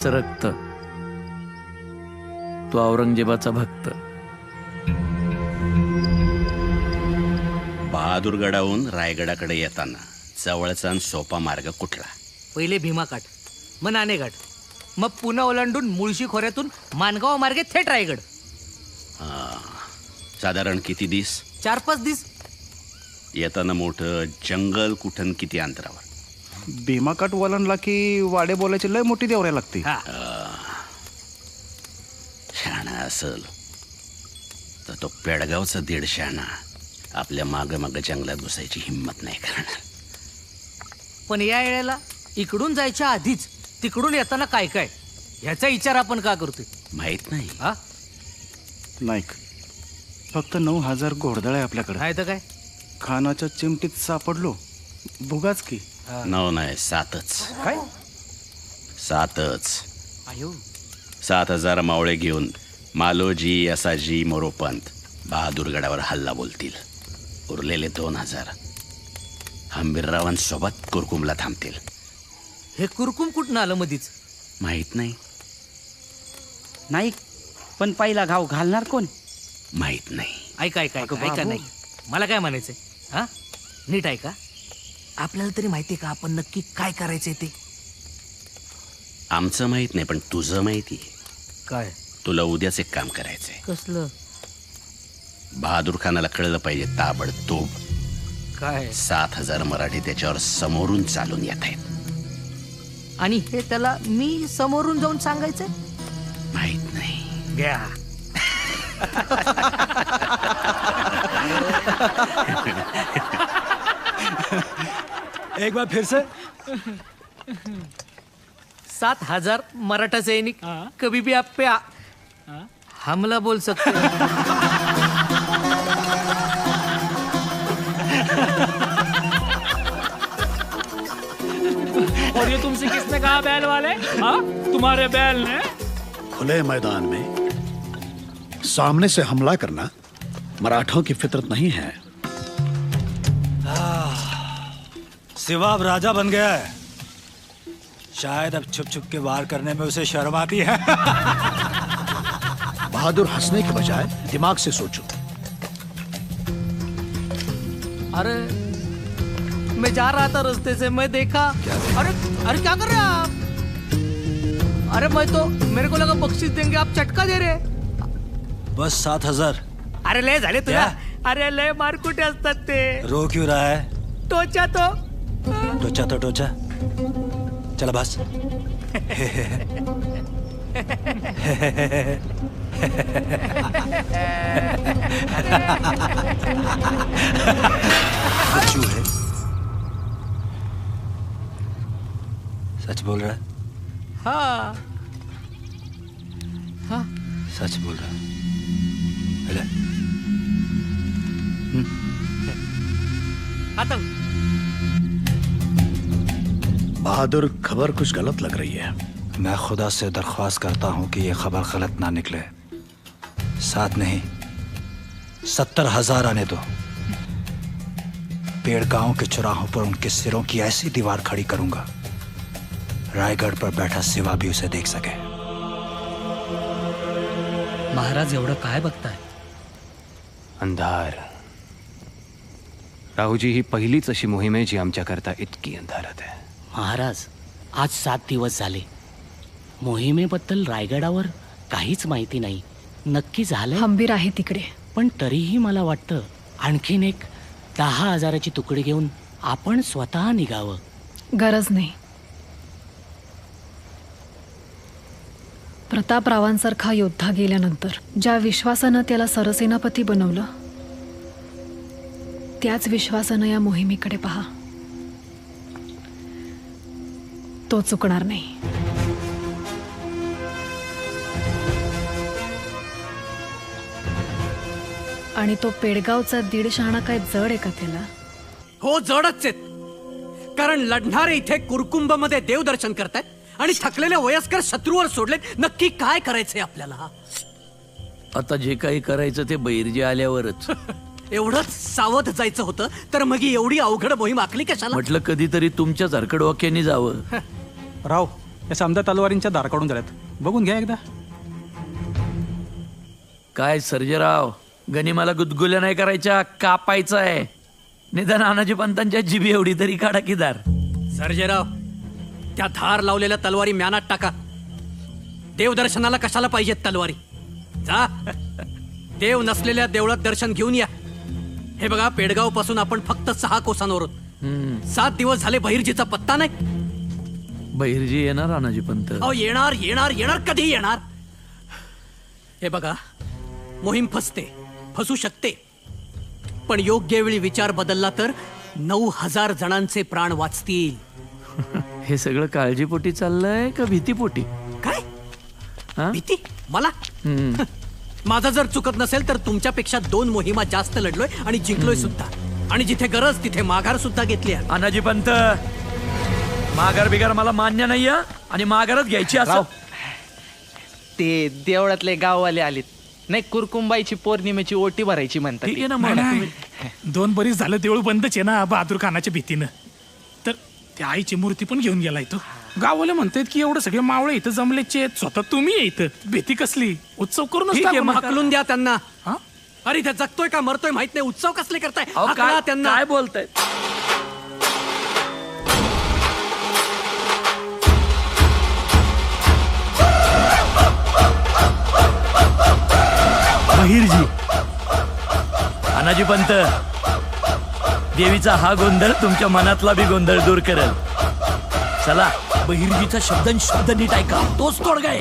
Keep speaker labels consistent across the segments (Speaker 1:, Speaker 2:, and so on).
Speaker 1: रक्त, तो औरंगजेबाचा भक्त.
Speaker 2: बहादूरगडाहून रायगडाकडे येताना जवळचा आणि सोपा मार्ग कुठला?
Speaker 3: पहिले भीमाघाट, मग नाणेघाट, मग पुन्हा ओलांडून मुळशी खोऱ्यातून मानगाव मार्गे थेट रायगड.
Speaker 2: साधारण किती दिस?
Speaker 3: 4-5 दिस.
Speaker 2: येताना मोठं जंगल कुठं किती अंतरावर?
Speaker 4: भीमाकाट वलंडला की वाडे बोलायची लय मोठी देवऱ्या लागते.
Speaker 2: शहाणा असल तर तो पेडगावचा दीड शहाणा आपल्या माग जंगलात घुसायची हिंमत नाही करणार.
Speaker 3: पण या वेळेला इकडून जायच्या आधीच तिकडून येताना काय काय ह्याचा विचार आपण का करतोय
Speaker 2: माहित नाही.
Speaker 3: हा
Speaker 4: नाईक, फक्त 9,000 घोडदळ आहे आपल्याकडे.
Speaker 3: नाही तर काय.
Speaker 4: खानाच्या चिमटीत सापडलो भुगाच की.
Speaker 2: 9 नाही, 7च.
Speaker 3: काय
Speaker 2: 7च.
Speaker 3: आयो
Speaker 2: 7,000 मावळे घेऊन मालोजी, असाजी, मोरोपंत बहादूरगडावर हल्ला बोलतील. उरलेले 2,000 हंबीररावांसोबत कुरकुमला थांबतील.
Speaker 3: हे कुरकुम कुठं आलं मधीच?
Speaker 2: माहित नाही.
Speaker 5: नाही, पण पहिला घाव घालणार कोण?
Speaker 2: माहित नाही.
Speaker 3: ऐका ऐका ऐका ऐका नाही, मला काय म्हणायचंय हा नीट ऐका. आपल्याला तरी माहितीये का आपण नक्की काय करायचंय ते?
Speaker 2: आमचं माहित नाही, पण तुझं माहिती.
Speaker 3: काय?
Speaker 2: तुला उद्याच एक काम करायचंय.
Speaker 3: कसलं?
Speaker 2: बहादूर खानाला कळलं पाहिजे ताबडतोब.
Speaker 3: काय?
Speaker 2: 7,000 मराठी त्याच्यावर समोरून चालून येत आहेत.
Speaker 3: आणि हे त्याला मी समोरून जाऊन सांगायचंय?
Speaker 2: माहित नाही.
Speaker 3: घ्या.
Speaker 6: एक बार फिर से.
Speaker 3: 7,000 मराठा सैनिक कभी भी आप पे हमला बोल सकते हैं.
Speaker 6: और ये तुमसे किसने कहा बैल वाले? हाँ, तुम्हारे बैल ने?
Speaker 7: खुले मैदान में सामने से हमला करना मराठों की फितरत नहीं है.
Speaker 6: सिवा अब राजा बन गया है. शायद अब छुप छुप के वार करने में उसे शर्म आती है.
Speaker 7: बहादुर हंसने के बजाय दिमाग से सोचो.
Speaker 3: अरे मैं जा रहा था रास्ते से, मैं देखा. अरे अरे क्या कर रहे हैं आप? अरे मैं तो, मेरे को लगा बख्शीश देंगे, आप चटका दे रहे.
Speaker 6: बस 7,000.
Speaker 3: अरे लय झाले तुला. अरे लय मारकुटे असतात ते.
Speaker 6: रो क्यों रहा है?
Speaker 3: टोचा तो
Speaker 6: टोचा तो टोचा. चला बस. बच्चू है. सच बोल रहा है?
Speaker 3: हाँ हाँ
Speaker 6: सच बोल रहा है. हेले.
Speaker 3: आता
Speaker 7: बहादुर, खबर कुछ गलत लग रही है.
Speaker 6: मैं खुदा से दरख्वास्त करता हूं कि यह खबर गलत ना निकले. 7 नहीं, 70,000 आने दो. पेड़ गांव के चौराहों पर उनके सिरों की ऐसी दीवार खड़ी करूंगा, रायगढ़ पर बैठा सिवा भी उसे देख सके.
Speaker 3: महाराज एवढं काय बघताय?
Speaker 8: अंधार. राहुजी, ही पहिलीच अशी मोहीम आहे जी आमच्याकरता इतकी अंधारात आहे.
Speaker 5: महाराज, आज 7 दिवस झाले. मोहिमेबद्दल रायगडावर काहीच माहिती नाही. नक्की झालंय
Speaker 9: हंबीर आहे तिकडे.
Speaker 5: पण तरीही मला वाटतं आणखीन एक 10,000ची तुकडी घेऊन आपण स्वतः निघावं.
Speaker 9: गरज नाही. प्रतापरावांसारखा योद्धा गेल्यानंतर ज्या विश्वासानं त्याला सरसेनापती बनवलं, त्याच विश्वासानं या मोहिमेकडे पहा. तो चुकणार नाही. आणि तो पेडगावचा दीड शहाणा काय जड आहे का त्याला?
Speaker 3: हो, जडच आहेत. कारण लढणारे इथे कुरकुंभ मध्ये देवदर्शन करतायत आणि थकलेले वयस्कर शत्रूवर सोडलेत. नक्की काय करायचंय आपल्याला?
Speaker 1: आता जे काही करायचं ते बैरजे आल्यावरच.
Speaker 3: एवढंच सावध जायचं होतं तर मग ही एवढी अवघड मोहीम आखली कशाला?
Speaker 1: म्हटलं कधीतरी तुमच्या झरकड वाक्याने जावं.
Speaker 4: राव,
Speaker 10: या समजा तलवारींच्या दार काढून झाल्यात. बघून घ्या एकदा.
Speaker 1: काय सर्जेराव, गनिमाला गुदगुल्या नाही करायच्या, कापायचं आहे. निदान नानाजी पंतांच्या जिबी एवढी तरी काढा की दार.
Speaker 3: सर्जेराव, त्या धार लावलेल्या तलवारी म्यानात टाका. देवदर्शनाला कशाला पाहिजेत तलवारी? जा, देव नसलेल्या देवळात दर्शन घेऊन या. हे बघा, पेडगाव पासून आपण फक्त 6 कोसांवर आहोत. 7 दिवस झाले बहिर्जीचा पत्ता नाही.
Speaker 1: बहिर्जी येणार नानाजी पंत?
Speaker 3: अहो, येणार येणार येणार, कधी येणार? हे बघा, मोहीम फसू शकते, पण योग्य वेळी विचार बदलला तर 9,000 जणांचे प्राण वाचतील.
Speaker 1: हे सगळं काळजीपोटी चाललंय का भीतीपोटी?
Speaker 3: काय
Speaker 1: हा?
Speaker 3: भीती? मला माझा जर चुकत नसेल तर तुमच्यापेक्षा 2 मोहिमा जास्त लढलोय आणि जिंकलोय सुद्धा. आणि जिथे गरज तिथे माघार सुद्धा घेतली आहे.
Speaker 1: नानाजी पंत, माघार बिगार मला मान्य नाही आणि माघारच घ्यायची असं.
Speaker 11: ते देवळातले गाववाले आलेत. नाही, कुरकुंबाईची पौर्णिमेची ओटी भरायची म्हणतात.
Speaker 1: ठीक आहे ना, मला
Speaker 10: 2 बरीच झालं देऊळ बंदच आहे ना बहादूर खानाच्या भीतीनं. तर त्या आईची मूर्ती पण घेऊन गेलाय तो. गाववाले म्हणतात की एवढं सगळे मावळे इथं जमलेचे, स्वतः तुम्ही इथं, भीती कसली? उत्सव करून
Speaker 3: हकलून द्या त्यांना. अरे इथे जगतोय का मरतोय माहित नाही, उत्सव कसले करताय? हकला त्यांना.
Speaker 1: काय बोलताय? बहिर्जी, नानाजी पंत, देवीचा हा गोंधळ तुमच्या मनातला बी गोंधळ दूर करेल. चला, बहिर्जीचा शब्द नीट ऐका, तोच तोडगा आहे.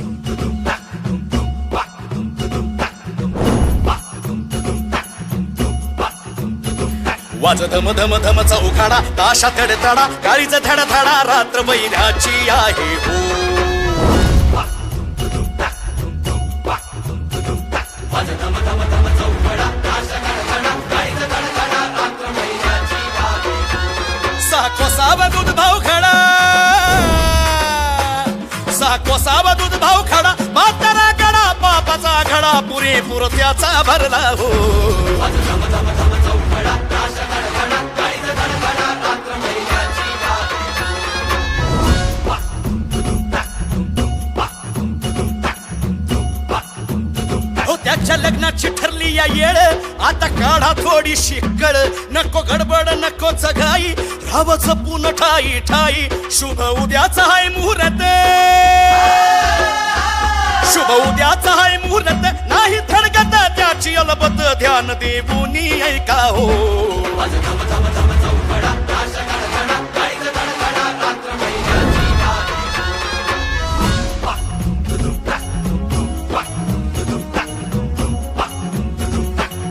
Speaker 12: वाज धम धम धमचा उखाडा, ताशा तडतडा, काळीच धडधडा, रात्र महिन्याची आहे हो. कोसावा दूध भाव खडा, 6 कोसावा दूध भाव खडा, म्हातारा गडा बापाचा घडा, पुरेपूर त्याचा भरला हो. त्याच्या लग्नाची ठरली या येळ, आता काढा थोडी शिकळ. नको गडबड नको चघाई, रावच पुन ठाई ठाई. शुभ उद्याचा हाय मुहूर्त, शुभ उद्याचा हाय मुहूर्त, नाही थडगत त्याची अलबत, ध्यान देऊनी ऐका हो.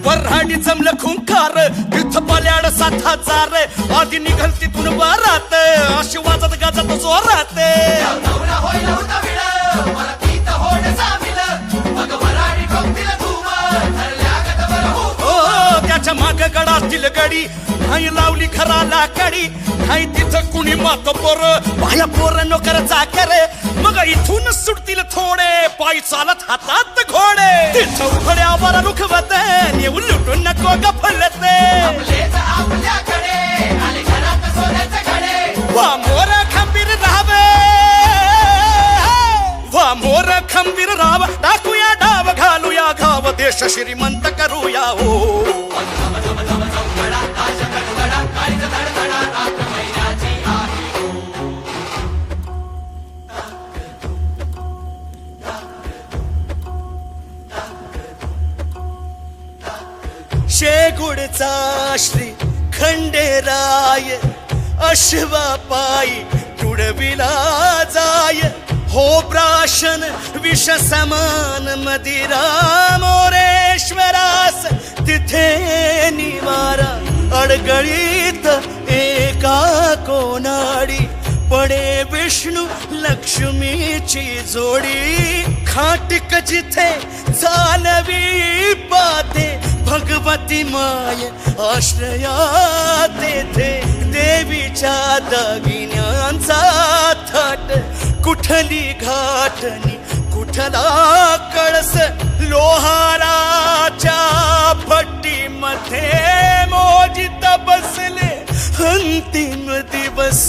Speaker 12: वऱ्हाडी जमलं खुंखार, तिथं पल्याड 7,000, आधी निघल तिथून बारात, अशी वाजत गाजत जोरात. त्याच्या माग गडातील गडी, नाही लावली खराला कडी, नाही तिथं कुणी मात पोर, बाया पोर नोकर चाकर. मग इथून सुटतील थोडे, पायी चालत हातात घोडे. तिथं उघड्यावर रुखवत, नेऊ लुटून नको गफलत. वा मोर खंबीर राहावे, वा मोर खंबीर राहाव, टाकूया डाव घालूया घाव, देश श्रीमंत करूया हो. शेगुडचा श्री खंडेराय, अश्वा पायी तुडविला जाय, हो प्राशन विष समान मदिरा, मोरेश्वरास तिथे निवारा. अडगळीत एका कोनाडी, पडे विष्णू लक्ष्मीची जोडी. खाटिक जिथे चालवी पाते, भगवती माय आश्रया तेथे. देवीच्या दागिन्यांचा थाट, कुठली घाटणी कुठला कळस, लोहाराच्या भट्टीमध्ये मोजित बसले अंतिम दिवस.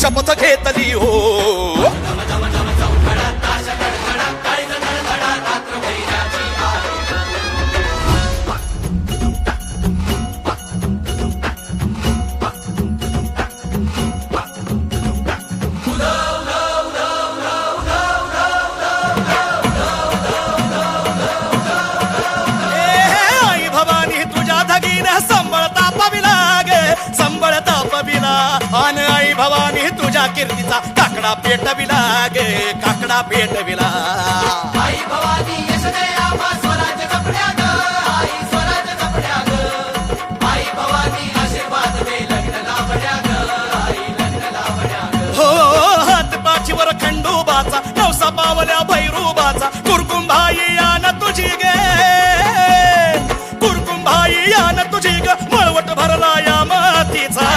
Speaker 12: शपथ घेतली हो. आई भवानी तुझ्या धगीने संबळता पविला गे संबळता पविला. आणि आई भवानी तुझ्या कीर्तीचा काकडा पेटविला गे काकडा पेटविला. आई भवानी यश दे आम्हा स्वराज्य जपण्या ग आई स्वराज्य जपण्या ग. आई भवानी आशीर्वाद दे लग्न लावण्या ग आई लग्न लावण्या ग. हो हात पाठीवर खंडोबाचा नवसा पावल्या भैरूबाचा कुरकुंभाई यान तुझी गे कुरकुंभाई यान तुझी ग मळवट भरला या मातीचा.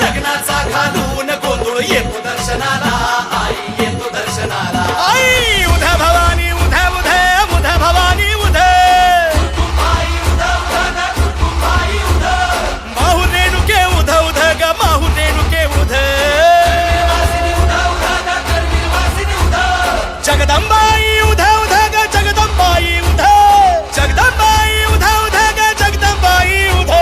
Speaker 12: लग्नाचा घालून गोंधळ येतो दर्शनाला आई येतो दर्शनाला. आई उद्या भवानी उद्या उद्या उद्या भवानी उद्या माहू रेणुके उध उध ग माहू रेणुके उध. जगदंबाई उधा उधा ग जगदंबाई उधा जगदंबाई उधा उधा ग जगदंबाई उधा.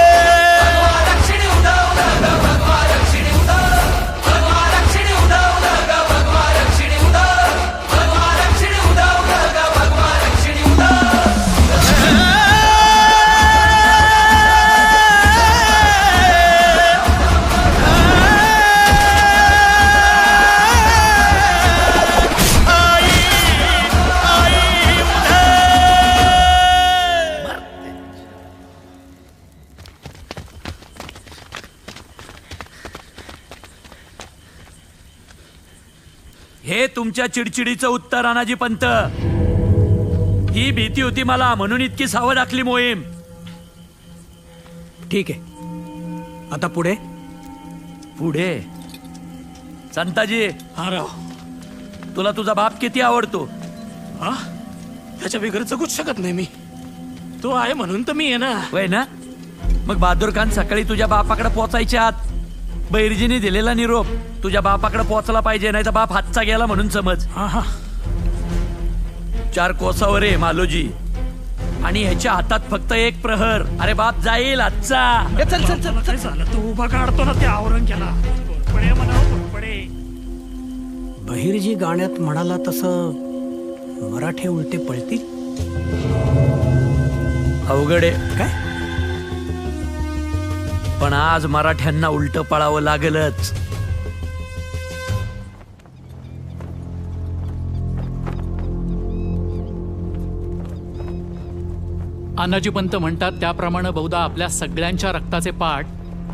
Speaker 1: हे तुमच्या चिडचिडीचं उत्तर अनाजी पंत. ही भीती होती मला म्हणून इतकी सावध आखली मोहीम.
Speaker 3: ठीक आहे, आता पुढे
Speaker 1: पुढे संताजी.
Speaker 10: हा राव.
Speaker 1: तुला तुझा बाप किती आवडतो?
Speaker 10: हा त्याच्या बिगर जगूच शकत नाही मी. तो आहे म्हणून तर मी आहे ना.
Speaker 1: वय ना. मग बहादूर खान सकाळी तुझ्या बापाकडे पोचायच्या आत बैरजीने दिलेला निरोप तुझ्या बापाकडे पोहोचला पाहिजे, नाही तर बाप हातचा गेला म्हणून समज. 4 कोसावर आहे मालोजी आणि ह्याच्या हातात फक्त 1 प्रहर. अरे बाप जाईल आजचा.
Speaker 10: चल चल चल काय झालं? तू उभा काढतो ना ते आवरण केला. पडे म्हणावं पडे.
Speaker 3: बहिर्जी गाण्यात म्हणाला तसं मराठे उलटे पळतील.
Speaker 1: अवघड आहे
Speaker 3: काय?
Speaker 1: पण आज मराठ्यांना उलट पळावं लागलच.
Speaker 13: अनाजी पंत म्हणतात त्याप्रमाणे बहुधा आपल्या सगळ्यांच्या रक्ताचे पाठ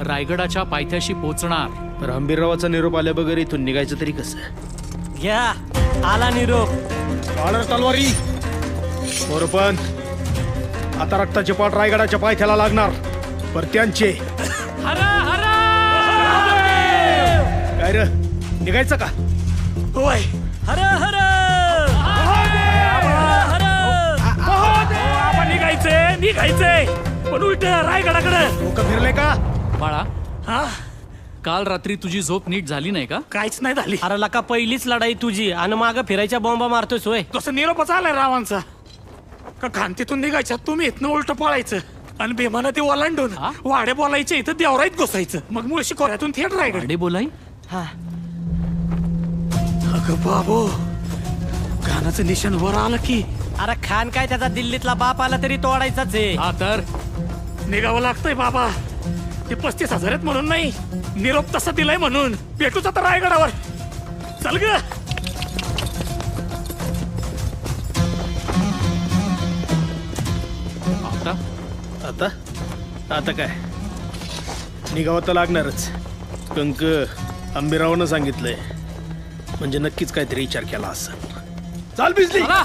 Speaker 13: रायगडाच्या पायथ्याशी पोचणार.
Speaker 14: तर हंबीररावाचा निरोप आल्या बगर इथून निघायचं तरी कसं?
Speaker 3: घ्या आला निरोप.
Speaker 14: ऑर्डर तलवारी मोरपंत. आता रक्ताचे पाठ रायगडाच्या पायथ्याला लागणार. परत्यांचे काय र निघायचं का?
Speaker 10: होय.
Speaker 1: हर हर
Speaker 10: निघायचंय पण उलट रायगडाकडे.
Speaker 14: लोक फिरले का
Speaker 13: बाळा? काल रात्री तुझी झोप नीट झाली नाही का?
Speaker 10: काहीच नाही झाली.
Speaker 3: अरे लका पहिलीच लढाई तुझी आणि माग फिरायच्या बॉम्बा मारतोय सोय.
Speaker 10: तसं निरोपच आलाय रावांचा का खांतीतून निघायच्या तुम्ही इथनं उलट पळायचं आणि बेमानं ते ओलांडून वाडे बोलायचे इथं देवराईत घुसायचं. मग मुळशी खोऱ्यातून थेट रायगड.
Speaker 13: वाडे बोलाई?
Speaker 3: हा
Speaker 10: अगं बाबो खानाचं निशाण वर आलं की.
Speaker 3: अरे खान काय त्याचा दिल्लीतला बाप आला तरी तोडायचाच आहे.
Speaker 13: हा तर
Speaker 10: निघावं लागतंय बाबा. ते 35,000 आहेत म्हणून नाही, निरोप तसा दिलाय म्हणून. भेटूच आता रायगडावर. चल ग.
Speaker 14: आता आता काय निघावं तर लागणारच. कंक हंबीररावानं सांगितलंय म्हणजे नक्कीच काहीतरी विचार केला असेल. चाल बिजली.
Speaker 12: चला